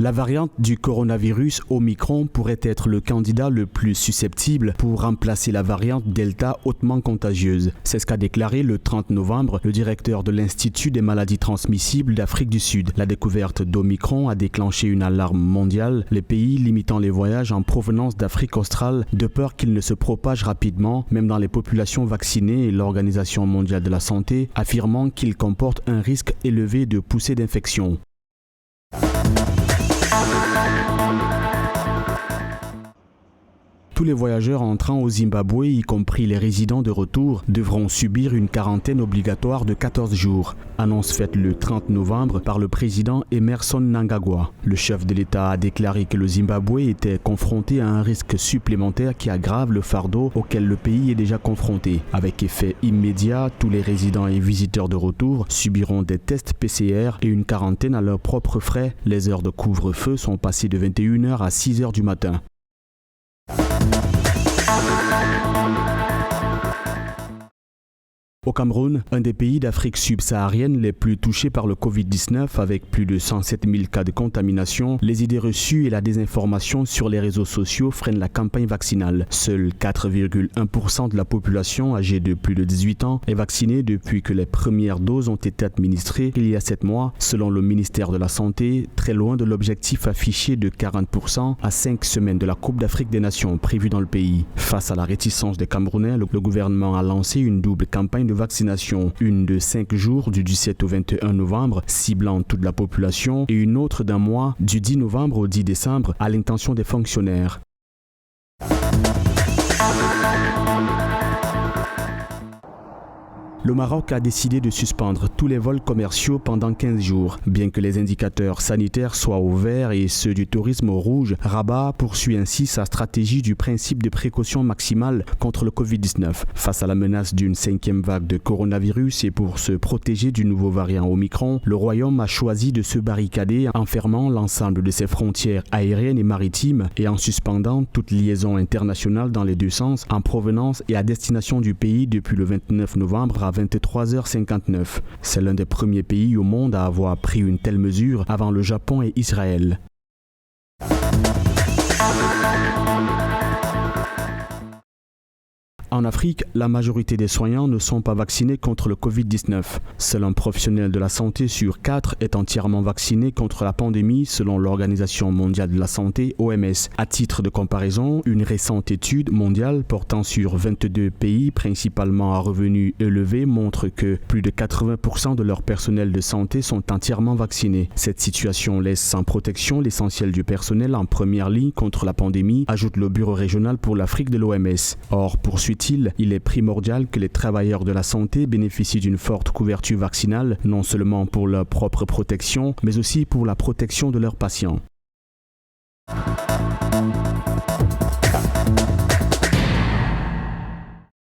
La variante du coronavirus Omicron pourrait être le candidat le plus susceptible pour remplacer la variante Delta hautement contagieuse. C'est ce qu'a déclaré le 30 novembre le directeur de l'Institut des maladies transmissibles d'Afrique du Sud. La découverte d'Omicron a déclenché une alarme mondiale, les pays limitant les voyages en provenance d'Afrique australe de peur qu'il ne se propage rapidement, même dans les populations vaccinées, et l'Organisation mondiale de la santé affirmant qu'il comporte un risque élevé de poussée d'infection. Tous les voyageurs entrant au Zimbabwe, y compris les résidents de retour, devront subir une quarantaine obligatoire de 14 jours. Annonce faite le 30 novembre par le président Emmerson Mnangagwa. Le chef de l'État a déclaré que le Zimbabwe était confronté à un risque supplémentaire qui aggrave le fardeau auquel le pays est déjà confronté. Avec effet immédiat, tous les résidents et visiteurs de retour subiront des tests PCR et une quarantaine à leurs propres frais. Les heures de couvre-feu sont passées de 21h à 6h du matin. Au Cameroun, un des pays d'Afrique subsaharienne les plus touchés par le Covid-19 avec plus de 107 000 cas de contamination, les idées reçues et la désinformation sur les réseaux sociaux freinent la campagne vaccinale. Seuls 4,1% de la population âgée de plus de 18 ans est vaccinée depuis que les premières doses ont été administrées il y a 7 mois, selon le ministère de la Santé, très loin de l'objectif affiché de 40% à 5 semaines de la Coupe d'Afrique des Nations prévue dans le pays. Face à la réticence des Camerounais, le gouvernement a lancé une double campagne de vaccination, une de 5 jours du 17 au 21 novembre ciblant toute la population et une autre d'un mois du 10 novembre au 10 décembre à l'intention des fonctionnaires. Le Maroc a décidé de suspendre tous les vols commerciaux pendant 15 jours. Bien que les indicateurs sanitaires soient au vert et ceux du tourisme au rouge, Rabat poursuit ainsi sa stratégie du principe de précaution maximale contre le Covid-19. Face à la menace d'une 5e vague de coronavirus et pour se protéger du nouveau variant Omicron, le Royaume a choisi de se barricader en fermant l'ensemble de ses frontières aériennes et maritimes et en suspendant toute liaison internationale dans les deux sens en provenance et à destination du pays depuis le 29 novembre à 23h59. C'est l'un des premiers pays au monde à avoir pris une telle mesure avant le Japon et Israël. En Afrique, la majorité des soignants ne sont pas vaccinés contre le Covid-19. Seul un professionnel de la santé sur 4 est entièrement vacciné contre la pandémie selon l'Organisation mondiale de la santé, OMS. À titre de comparaison, une récente étude mondiale portant sur 22 pays, principalement à revenus élevés, montre que plus de 80% de leur personnel de santé sont entièrement vaccinés. Cette situation laisse sans protection l'essentiel du personnel en première ligne contre la pandémie, ajoute le Bureau régional pour l'Afrique de l'OMS. Or, poursuit-il, il est primordial que les travailleurs de la santé bénéficient d'une forte couverture vaccinale, non seulement pour leur propre protection, mais aussi pour la protection de leurs patients.